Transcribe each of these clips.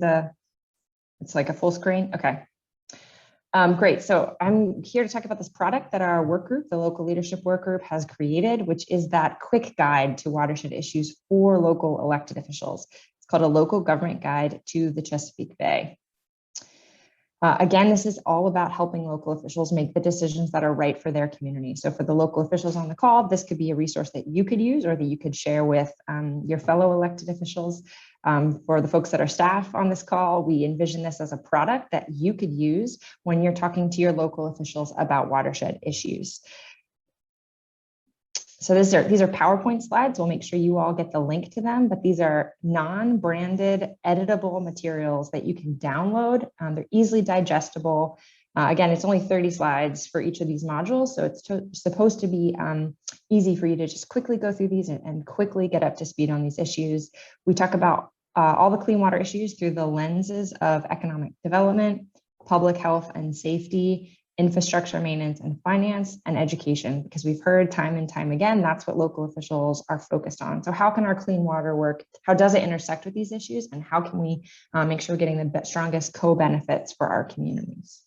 it's like a full screen? Okay. Great. So I'm here to talk about this product that our work group, the local leadership work group, has created, which is that quick guide to watershed issues for local elected officials. It's called a local government guide to the Chesapeake Bay. Again, this is all about helping local officials make the decisions that are right for their community. So for the local officials on the call, this could be a resource that you could use or that you could share with your fellow elected officials. For the folks that are staff on this call, we envision this as a product that you could use when you're talking to your local officials about watershed issues. So these are PowerPoint slides. We'll make sure you all get the link to them, but these are non-branded editable materials that you can download. They're easily digestible. Again, it's only 30 slides for each of these modules. So it's supposed to be easy for you to just quickly go through these and quickly get up to speed on these issues. We talk about all the clean water issues through the lenses of economic development, public health and safety, infrastructure maintenance and finance, and education, because we've heard time and time again, that's what local officials are focused on. So how can our clean water work? How does it intersect with these issues? And how can we make sure we're getting the strongest co-benefits for our communities?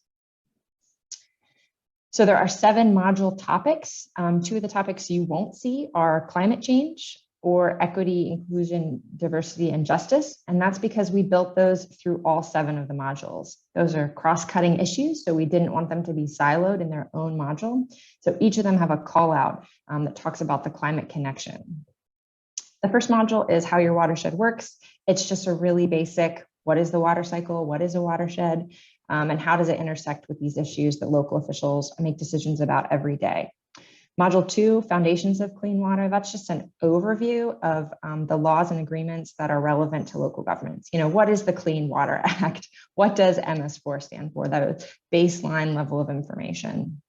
So there are 7 module topics. 2 of the topics you won't see are climate change or equity, inclusion, diversity, and justice. And that's because we built those through all 7 of the modules. Those are cross-cutting issues, so we didn't want them to be siloed in their own module. So each of them have a call out that talks about the climate connection. The first module is how your watershed works. It's just a really basic, what is the water cycle? What is a watershed? And how does it intersect with these issues that local officials make decisions about every day? Module 2, Foundations of Clean Water, that's just an overview of the laws and agreements that are relevant to local governments. You know, what is the Clean Water Act? What does MS4 stand for? That baseline level of information.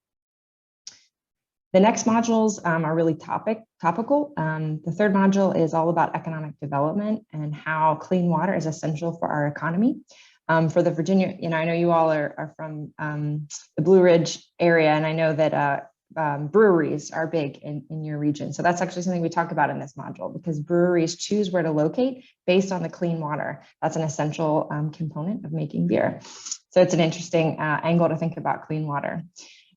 The next modules are really topical. The third module is all about economic development and how clean water is essential for our economy. For the Virginia, you know, I know you all are from the Blue Ridge area, and I know that breweries are big in your region. So that's actually something we talk about in this module, because breweries choose where to locate based on the clean water. That's an essential component of making beer. So it's an interesting angle to think about clean water.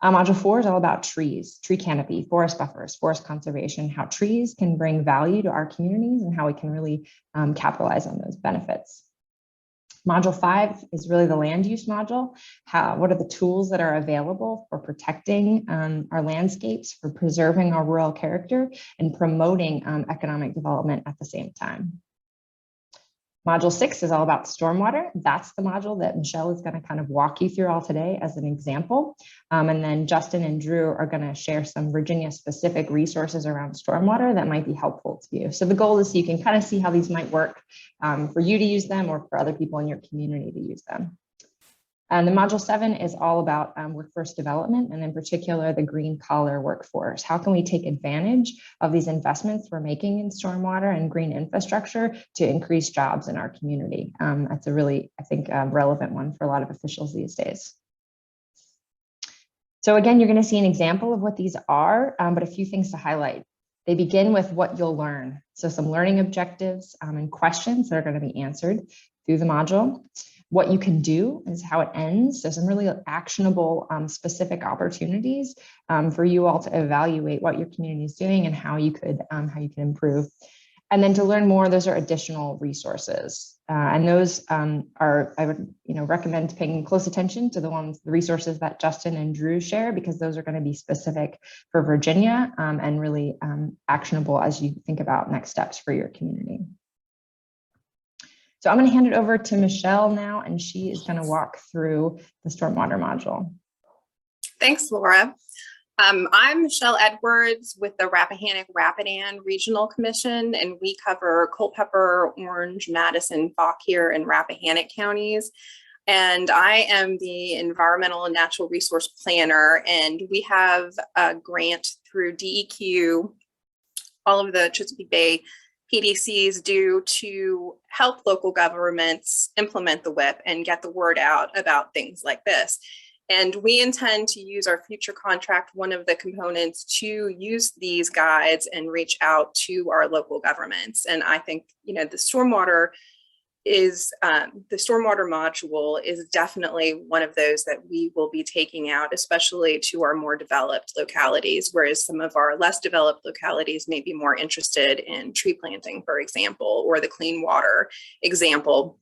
Module 4 is all about trees, tree canopy, forest buffers, forest conservation, how trees can bring value to our communities and how we can really capitalize on those benefits. Module 5 is really the land use module. What are the tools that are available for protecting our landscapes, for preserving our rural character, and promoting economic development at the same time. Module 6 is all about stormwater. That's the module that Michelle is going to kind of walk you through all today as an example. And then Justin and Drew are going to share some Virginia-specific resources around stormwater that might be helpful to you. So the goal is so you can kind of see how these might work for you to use them or for other people in your community to use them. And the module 7 is all about workforce development, and in particular, the green collar workforce. How can we take advantage of these investments we're making in stormwater and green infrastructure to increase jobs in our community? That's a really, I think, relevant one for a lot of officials these days. So again, you're going to see an example of what these are, but a few things to highlight. They begin with what you'll learn. So some learning objectives and questions that are going to be answered through the module. What you can do is how it ends. So some really actionable, specific opportunities for you all to evaluate what your community is doing and how you can improve. And then to learn more, those are additional resources. And those I would recommend paying close attention to the resources that Justin and Drew share, because those are going to be specific for Virginia and really actionable as you think about next steps for your community. So I'm going to hand it over to Michelle now, and she is going to walk through the stormwater module. Thanks, Laura. I'm Michelle Edwards with the Rappahannock-Rapidan Regional Commission, and we cover Culpeper, Orange, Madison, Fauquier, and Rappahannock counties. And I am the Environmental and Natural Resource Planner, and we have a grant through DEQ, all of the Chesapeake Bay PDCs do to help local governments implement the WIP and get the word out about things like this. And we intend to use our future contract, one of the components, to use these guides and reach out to our local governments. And I think, the stormwater is the stormwater module is definitely one of those that we will be taking out, especially to our more developed localities, whereas some of our less developed localities may be more interested in tree planting, for example, or the clean water example.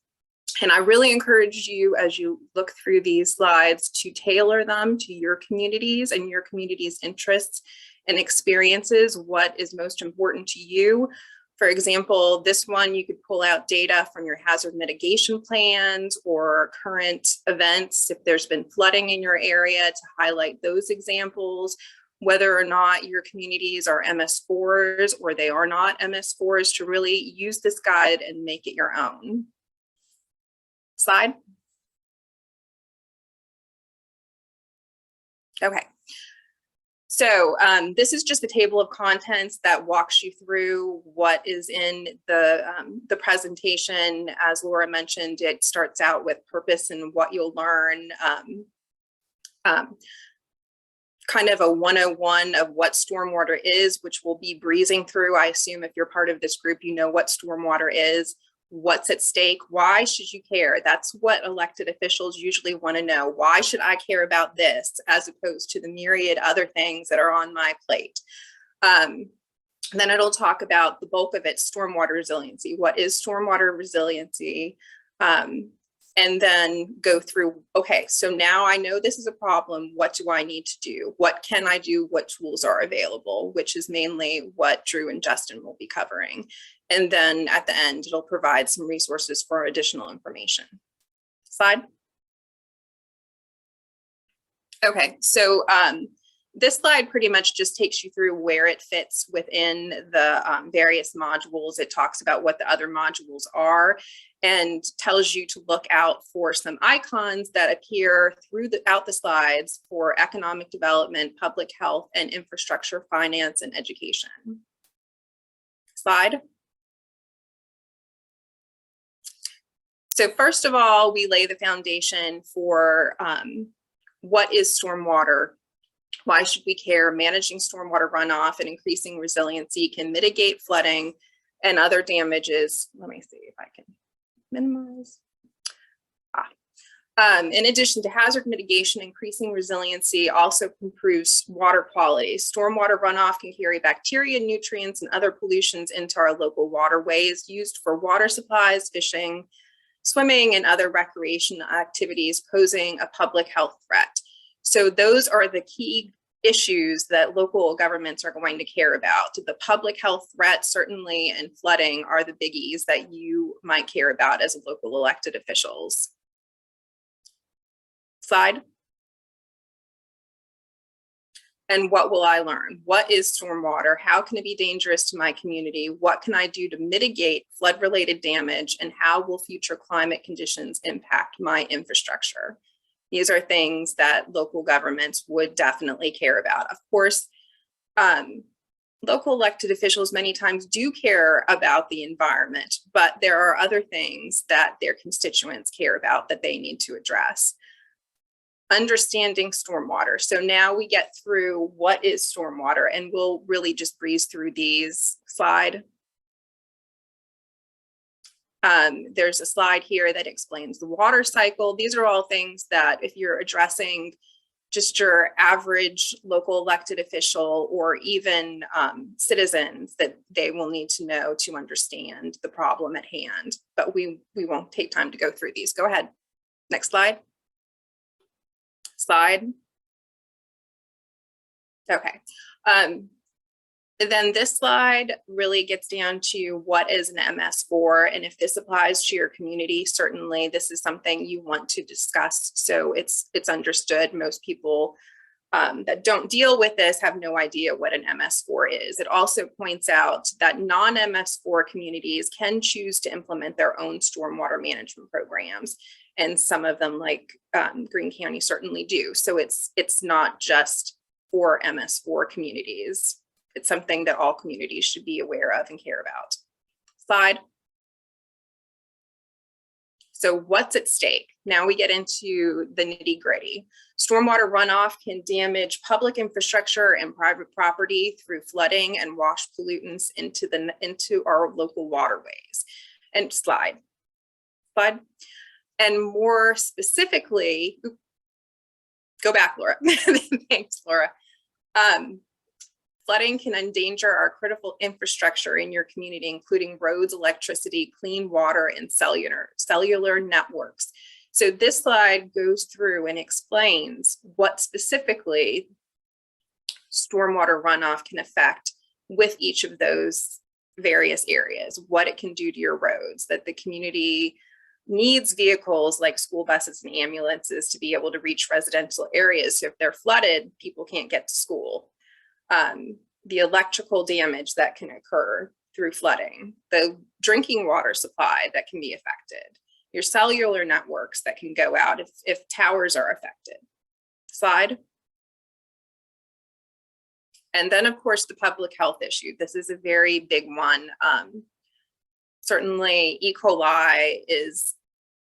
And I really encourage you, as you look through these slides, to tailor them to your communities and your community's interests and experiences, what is most important to you. For example, this one, you could pull out data from your hazard mitigation plans or current events. If there's been flooding in your area, to highlight those examples, whether or not your communities are MS4s or they are not MS4s, to really use this guide and make it your own. Slide. Okay. So this is just a table of contents that walks you through what is in the presentation. As Laura mentioned, it starts out with purpose and what you'll learn, kind of a 101 of what stormwater is, which we'll be breezing through. I assume if you're part of this group, you know what stormwater is. What's at stake? Why should you care? That's what elected officials usually want to know. Why should I care about this, as opposed to the myriad other things that are on my plate? Then it'll talk about the bulk of it, stormwater resiliency. What is stormwater resiliency? And then go through, okay, so now I know this is a problem. What do I need to do? What can I do? What tools are available? Which is mainly what Drew and Justin will be covering. And then at the end, it'll provide some resources for additional information. Slide. Okay, so this slide pretty much just takes you through where it fits within the various modules. It talks about what the other modules are and tells you to look out for some icons that appear throughout the slides for economic development, public health, and infrastructure, finance, and education. Slide. So first of all, we lay the foundation for what is stormwater. Why should we care? Managing stormwater runoff and increasing resiliency can mitigate flooding and other damages. Let me see if I can minimize. In addition to hazard mitigation, increasing resiliency also improves water quality. Stormwater runoff can carry bacteria, nutrients, and other pollutions into our local waterways used for water supplies, fishing, swimming, and other recreation activities, posing a public health threat. So those are the key issues that local governments are going to care about. The public health threat, certainly, and flooding are the biggies that you might care about as local elected officials. Slide. And what will I learn? What is stormwater? How can it be dangerous to my community? What can I do to mitigate flood-related damage? And how will future climate conditions impact my infrastructure? These are things that local governments would definitely care about. Of course, local elected officials many times do care about the environment, but there are other things that their constituents care about that they need to address. Understanding stormwater. So now we get through what is stormwater, and we'll really just breeze through these. Slide. There's a slide here that explains the water cycle. These are all things that if you're addressing just your average local elected official or even citizens, that they will need to know to understand the problem at hand. But we won't take time to go through these. Go ahead. Next slide. Slide. Okay. Then this slide really gets down to what is an MS4, and if this applies to your community, certainly this is something you want to discuss so it's understood. Most people that don't deal with this have no idea what an MS4 is. It also points out that non-MS4 communities can choose to implement their own stormwater management programs, and some of them, like Greene County, certainly do. So it's not just for MS4 communities. It's something that all communities should be aware of and care about. Slide. So what's at stake? Now we get into the nitty gritty. Stormwater runoff can damage public infrastructure and private property through flooding and wash pollutants into our local waterways. And slide. Slide. And more specifically, go back, Laura. Thanks, Laura. Flooding can endanger our critical infrastructure in your community, including roads, electricity, clean water, and cellular networks. So this slide goes through and explains what specifically stormwater runoff can affect with each of those various areas, what it can do to your roads, that the community needs vehicles like school buses and ambulances to be able to reach residential areas. So if they're flooded, people can't get to school. The electrical damage that can occur through flooding, the drinking water supply that can be affected, your cellular networks that can go out if towers are affected. Slide. And then, of course, the public health issue. This is a very big one. Certainly, E. coli is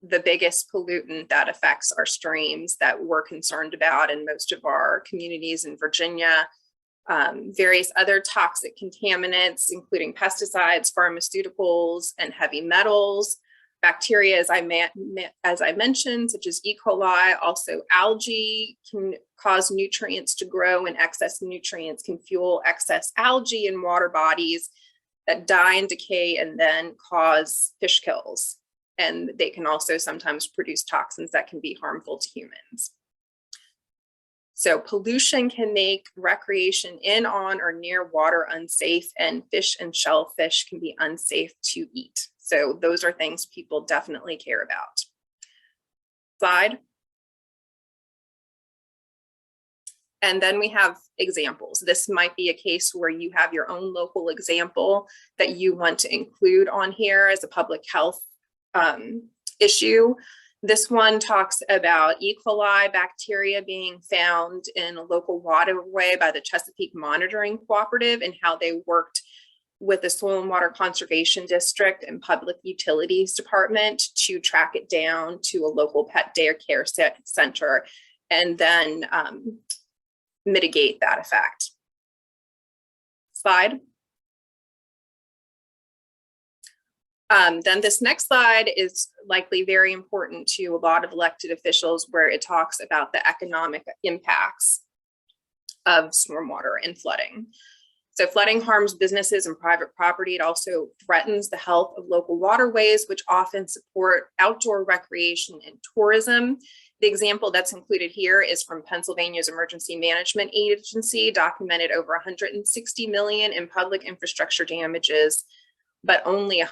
the biggest pollutant that affects our streams that we're concerned about in most of our communities in Virginia. Various other toxic contaminants, including pesticides, pharmaceuticals, and heavy metals. Bacteria, as I mentioned, such as E. coli, also algae can cause nutrients to grow, and excess nutrients can fuel excess algae in water bodies that die and decay and then cause fish kills. And they can also sometimes produce toxins that can be harmful to humans. So pollution can make recreation in, on, or near water unsafe, and fish and shellfish can be unsafe to eat. So those are things people definitely care about. Slide. And then we have examples. This might be a case where you have your own local example that you want to include on here as a public health issue. This one talks about E. coli bacteria being found in a local waterway by the Chesapeake Monitoring Cooperative, and how they worked with the Soil and Water Conservation District and Public Utilities Department to track it down to a local pet daycare center and then mitigate that effect. Slide. Then this next slide is likely very important to a lot of elected officials, where it talks about the economic impacts of stormwater and flooding. So flooding harms businesses and private property. It also threatens the health of local waterways, which often support outdoor recreation and tourism. The example that's included here is from Pennsylvania's Emergency Management Agency, documented over 160 million in public infrastructure damages, but only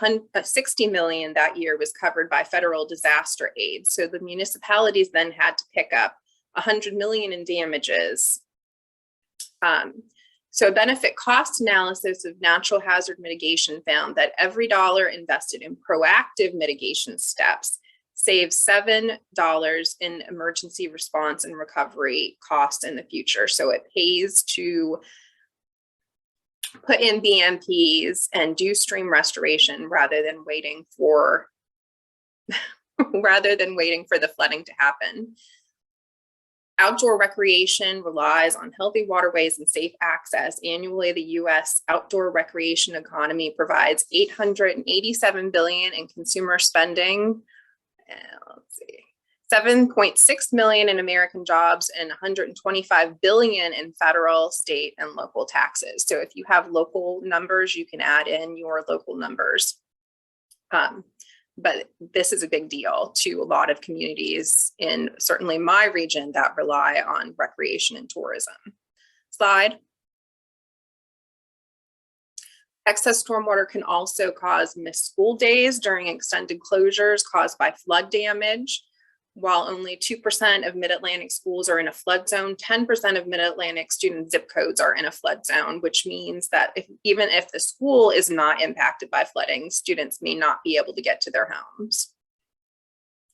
60 million that year was covered by federal disaster aid. So the municipalities then had to pick up 100 million in damages. So a benefit cost analysis of natural hazard mitigation found that every dollar invested in proactive mitigation steps saves $7 in emergency response and recovery costs in the future. So it pays to put in BMPs and do stream restoration rather than waiting for the flooding to happen. Outdoor recreation relies on healthy waterways and safe access. Annually, the U.S. outdoor recreation economy provides $887 billion in consumer spending. Let's see, 7.6 million in American jobs, and 125 billion in federal, state, and local taxes. So if you have local numbers, you can add in your local numbers. But this is a big deal to a lot of communities in certainly my region that rely on recreation and tourism. Slide. Excess stormwater can also cause missed school days during extended closures caused by flood damage. While only 2% of Mid-Atlantic schools are in a flood zone, 10% of Mid-Atlantic student zip codes are in a flood zone, which means that even if the school is not impacted by flooding, students may not be able to get to their homes.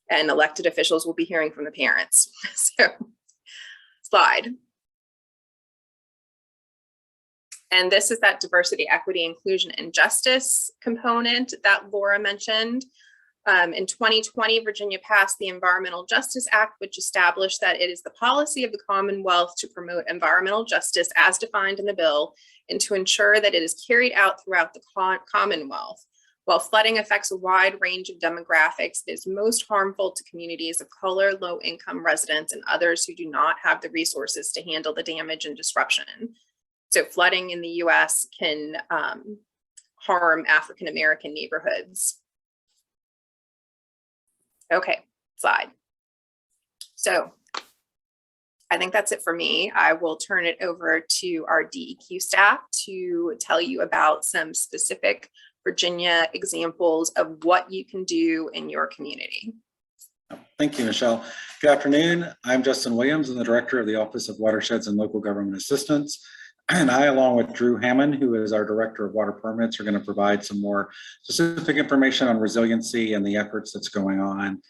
And elected officials will be hearing from the parents. So, slide. And this is that diversity, equity, inclusion, and justice component that Laura mentioned. In 2020, Virginia passed the Environmental Justice Act, which established that it is the policy of the Commonwealth to promote environmental justice as defined in the bill, and to ensure that it is carried out throughout the Commonwealth. While flooding affects a wide range of demographics, it is most harmful to communities of color, low-income residents, and others who do not have the resources to handle the damage and disruption. So flooding in the US can harm African-American neighborhoods. Okay, slide. So I think that's it for me. I will turn it over to our DEQ staff to tell you about some specific Virginia examples of what you can do in your community. Thank you, Michelle. Good afternoon. I'm Justin Williams. I'm the Director of the Office of Watersheds and Local Government Assistance. And I, along with Drew Hammond, who is our Director of Water Permits, are going to provide some more specific information on resiliency and the efforts that's going on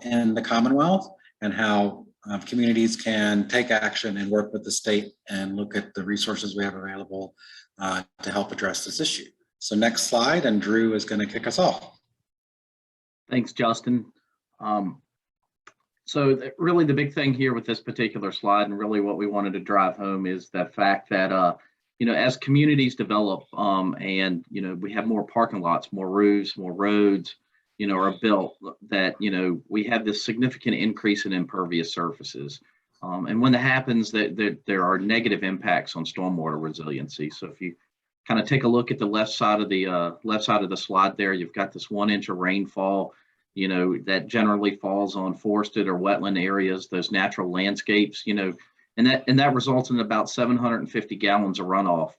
in the Commonwealth, and how communities can take action and work with the state and look at the resources we have available to help address this issue. So next slide, and Drew is going to kick us off. Thanks, Justin. So really the big thing here with this particular slide, and really what we wanted to drive home, is the fact that, you know, as communities develop and, you know, we have more parking lots, more roofs, more roads, you know, are built, that, you know, we have this significant increase in impervious surfaces. And when that happens, that there are negative impacts on stormwater resiliency. So if you kind of take a look at the left side of the slide there, you've got this 1 inch of rainfall, you know, that generally falls on forested or wetland areas, those natural landscapes, you know, and that results in about 750 gallons of runoff,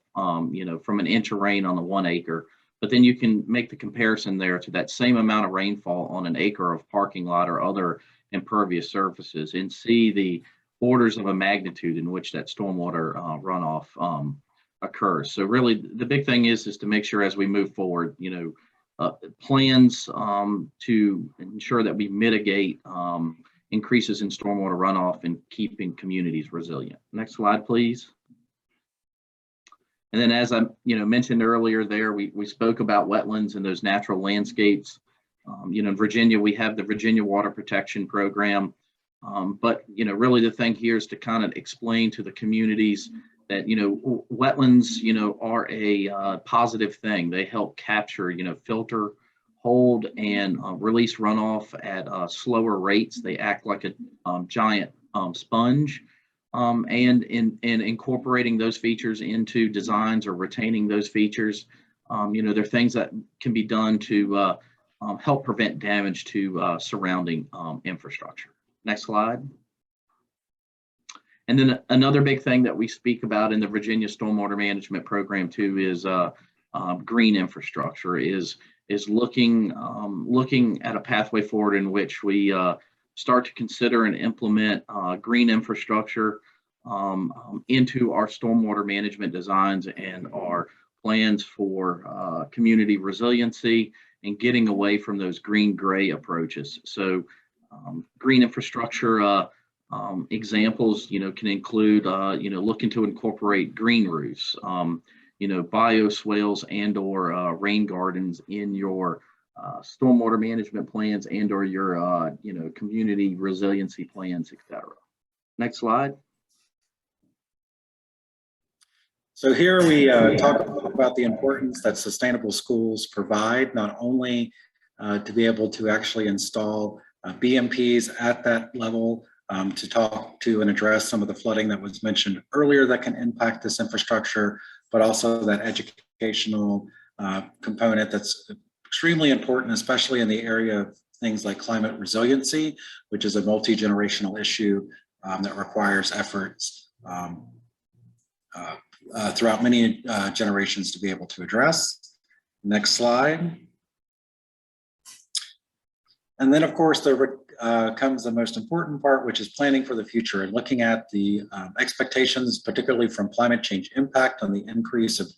you know, from an inch of rain on the 1 acre. But then you can make the comparison there to that same amount of rainfall on an acre of parking lot or other impervious surfaces, and see the orders of a magnitude in which that stormwater runoff occurs. So really the big thing is to make sure, as we move forward, you know, plans to ensure that we mitigate increases in stormwater runoff and keeping communities resilient. Next slide, please. And then, as I mentioned earlier there, we spoke about wetlands and those natural landscapes. You know, in Virginia, we have the Virginia Water Protection Program. But, you know, really the thing here is to kind of explain to the communities that, you know, wetlands, you know, are a positive thing. They help capture, you know, filter, hold, and release runoff at slower rates. They act like a giant sponge. And in incorporating those features into designs or retaining those features, you know, there are things that can be done to help prevent damage to surrounding infrastructure. Next slide. And then another big thing that we speak about in the Virginia Stormwater Management Program too is green infrastructure, is looking at a pathway forward in which we start to consider and implement green infrastructure into our stormwater management designs and our plans for community resiliency, and getting away from those green-gray approaches. So green infrastructure examples, you know, can include, you know, looking to incorporate green roofs, you know, bioswales and/or rain gardens in your stormwater management plans and/or your, you know, community resiliency plans, etc. Next slide. So here we talk about the importance that sustainable schools provide, not only to be able to actually install BMPs at that level, to talk to and address some of the flooding that was mentioned earlier that can impact this infrastructure, but also that educational component that's extremely important, especially in the area of things like climate resiliency, which is a multi-generational issue that requires efforts throughout many generations to be able to address. Next slide. And then, of course, there comes the most important part, which is planning for the future and looking at the expectations, particularly from climate change impact on the increase of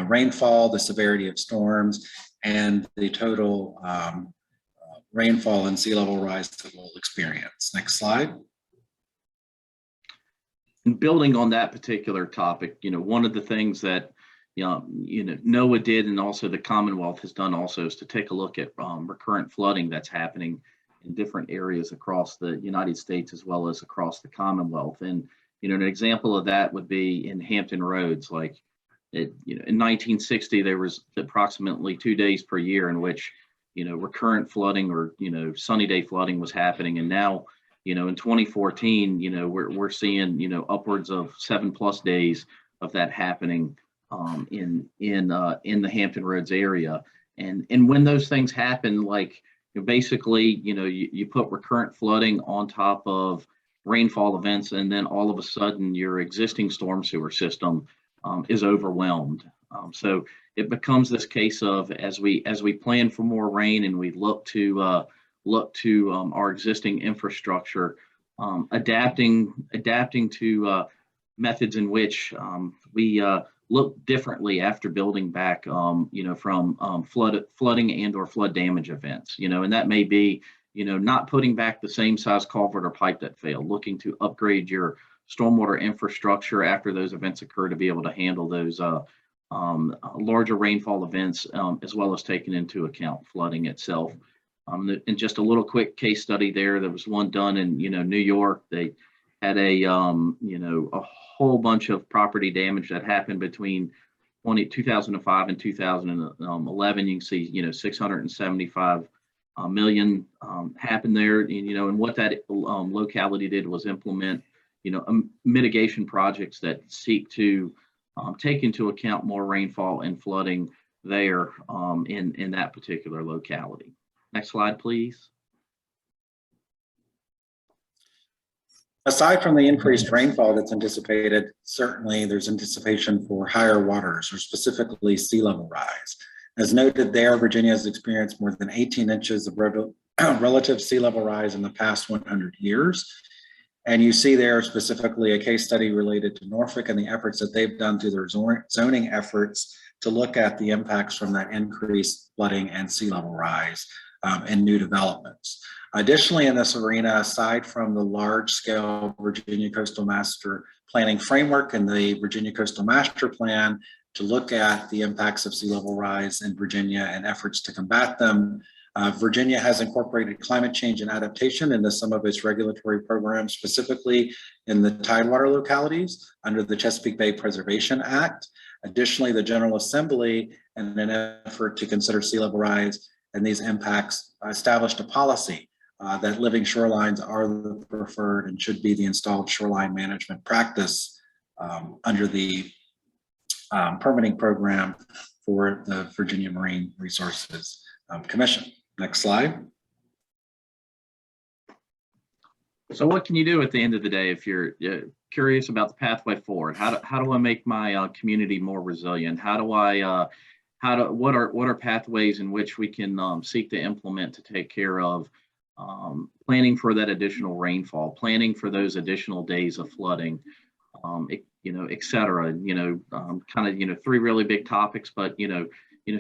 rainfall, the severity of storms, and the total rainfall and sea level rise that we'll experience. Next slide. And building on that particular topic, you know, one of the things that NOAA did, and also the Commonwealth has done also, is to take a look at recurrent flooding that's happening in different areas across the United States as well as across the Commonwealth. And, you know, an example of that would be in Hampton Roads. Like, in 1960, there was approximately 2 days per year in which, recurrent flooding or, sunny day flooding was happening. And now, in 2014, we're seeing, upwards of 7+ days of that happening in the Hampton Roads area. And when those things happen, like basically, you put recurrent flooding on top of rainfall events, and then all of a sudden your existing storm sewer system is overwhelmed. So it becomes this case of, as we plan for more rain and we look to our existing infrastructure, adapting to methods in which we look differently after building back, from flooding and or flood damage events, and that may be, not putting back the same size culvert or pipe that failed, looking to upgrade your stormwater infrastructure after those events occur to be able to handle those larger rainfall events, as well as taking into account flooding itself. And just a little quick case study there was one done in, New York. They had a whole bunch of property damage that happened between 2005 and 2011. You can see, 675 million happened there. And what that locality did was implement, mitigation projects that seek to take into account more rainfall and flooding there in that particular locality. Next slide, please. Aside from the increased rainfall that's anticipated, certainly there's anticipation for higher waters, or specifically sea level rise. As noted there, Virginia has experienced more than 18 inches of relative sea level rise in the past 100 years. And you see there specifically a case study related to Norfolk and the efforts that they've done through their zoning efforts to look at the impacts from that increased flooding and sea level rise in new developments. Additionally, in this arena, aside from the large-scale Virginia Coastal Master Planning Framework and the Virginia Coastal Master Plan to look at the impacts of sea level rise in Virginia and efforts to combat them, Virginia has incorporated climate change and adaptation into some of its regulatory programs, specifically in the tidewater localities under the Chesapeake Bay Preservation Act. Additionally, the General Assembly, in an effort to consider sea level rise and these impacts, established a policy that living shorelines are the preferred and should be the installed shoreline management practice under the permitting program for the Virginia Marine Resources Commission. Next slide. So what can you do at the end of the day if you're curious about the pathway forward? How do I make my community more resilient? What are pathways in which we can seek to implement to take care of planning for that additional rainfall, planning for those additional days of flooding, et cetera. Kind of three really big topics, but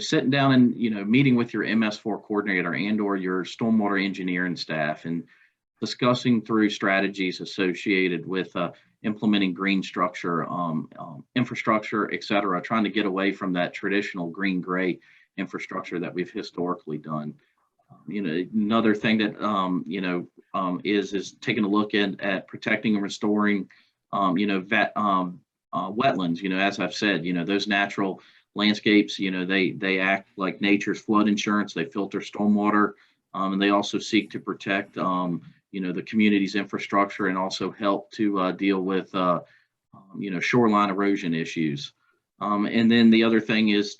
sitting down and meeting with your MS4 coordinator and or your stormwater engineering staff and discussing through strategies associated with implementing green structure, infrastructure, et cetera, trying to get away from that traditional green-gray infrastructure that we've historically done. Another thing that is taking a look at protecting and restoring wetlands. As I've said, those natural landscapes, they act like nature's flood insurance. They filter stormwater, and they also seek to protect the community's infrastructure and also help to deal with shoreline erosion issues. And then the other thing is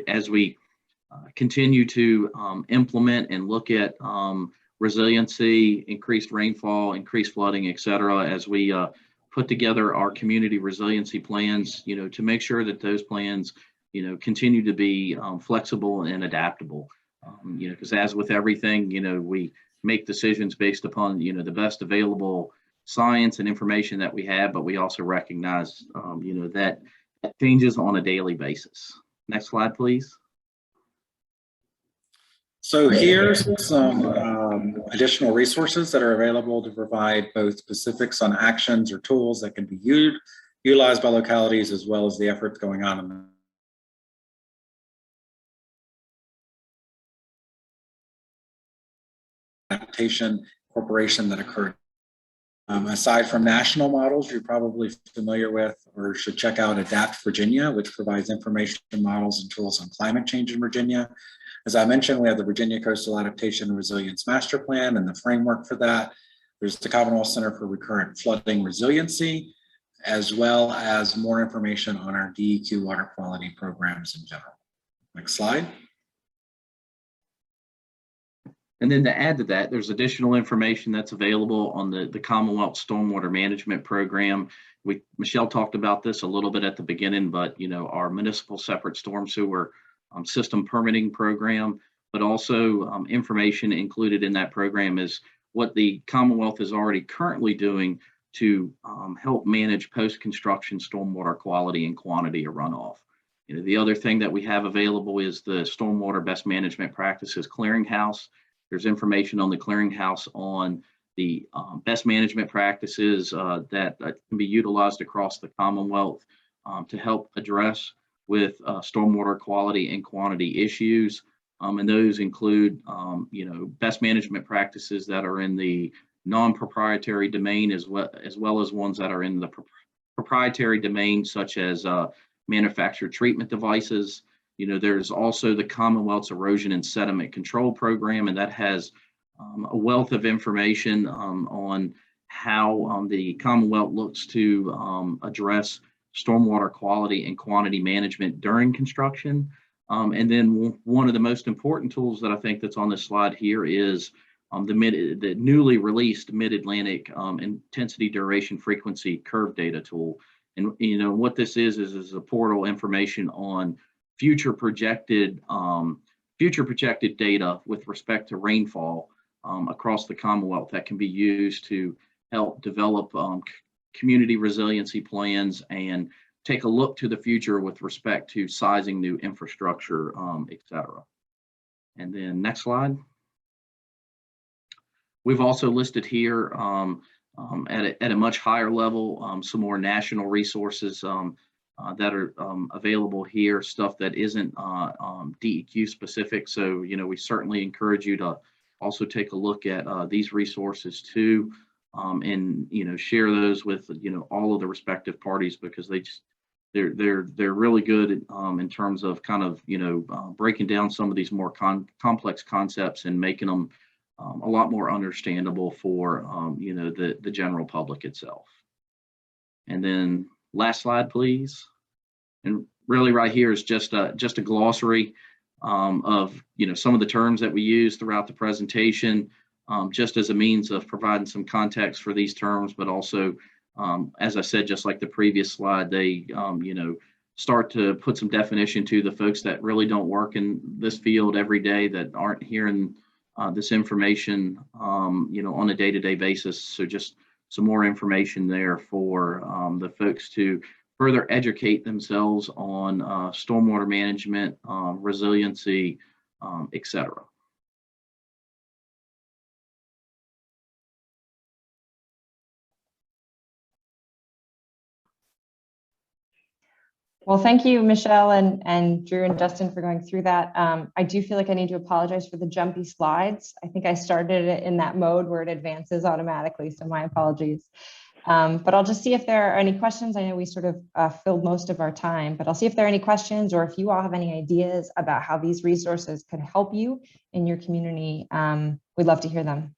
as we continue to implement and look at resiliency, increased rainfall, increased flooding, et cetera, as we put together our community resiliency plans, to make sure that those plans, continue to be flexible and adaptable. Because as with everything, we make decisions based upon, the best available science and information that we have, but we also recognize, that changes on a daily basis. Next slide, please. So here's some additional resources that are available to provide both specifics on actions or tools that can be utilized by localities, as well as the efforts going on in the adaptation incorporation that occurred Aside from national models you're probably familiar with or should check out Adapt Virginia, which provides information models and tools on climate change in Virginia. As I mentioned, we have the Virginia Coastal Adaptation and Resilience Master Plan and the framework for that. There's the Commonwealth Center for Recurrent Flooding Resiliency, as well as more information on our DEQ water quality programs in general. Next slide. And then to add to that, there's additional information that's available on the Commonwealth Stormwater Management Program. Michelle talked about this a little bit at the beginning, but our municipal separate storm sewer system permitting program, but also information included in that program is what the Commonwealth is already currently doing to help manage post-construction stormwater quality and quantity of runoff. The other thing that we have available is the Stormwater Best Management Practices Clearinghouse. There's information on the clearinghouse on the best management practices that can be utilized across the Commonwealth to help address with stormwater quality and quantity issues. And those include, best management practices that are in the non-proprietary domain as well as ones that are in the proprietary domain, such as manufactured treatment devices. There's also the Commonwealth's Erosion and Sediment Control Program, and that has a wealth of information on how the Commonwealth looks to address stormwater quality and quantity management during construction. And then one of the most important tools that I think that's on this slide here is the newly released Mid-Atlantic Intensity Duration Frequency Curve Data tool. And what this is a portal information on future projected data with respect to rainfall across the Commonwealth that can be used to help develop community resiliency plans and take a look to the future with respect to sizing new infrastructure, et cetera. And then next slide. We've also listed here at a much higher level some more national resources that are available here, stuff that isn't DEQ specific. So, we certainly encourage you to also take a look at these resources too, and, share those with, all of the respective parties, because they're really good in terms of kind of, breaking down some of these more complex concepts and making them a lot more understandable for, the general public itself. And then last slide, please. And really right here is just a glossary of, some of the terms that we use throughout the presentation, just as a means of providing some context for these terms, but also, as I said, just like the previous slide, they, start to put some definition to the folks that really don't work in this field every day, that aren't hearing this information, on a day-to-day basis. So just some more information there for the folks to further educate themselves on stormwater management, resiliency, et cetera. Well, thank you, Michelle and Drew and Justin, for going through that. I do feel like I need to apologize for the jumpy slides. I think I started it in that mode where it advances automatically, so my apologies. But I'll just see if there are any questions. I know we sort of filled most of our time, but I'll see if there are any questions, or if you all have any ideas about how these resources could help you in your community. We'd love to hear them.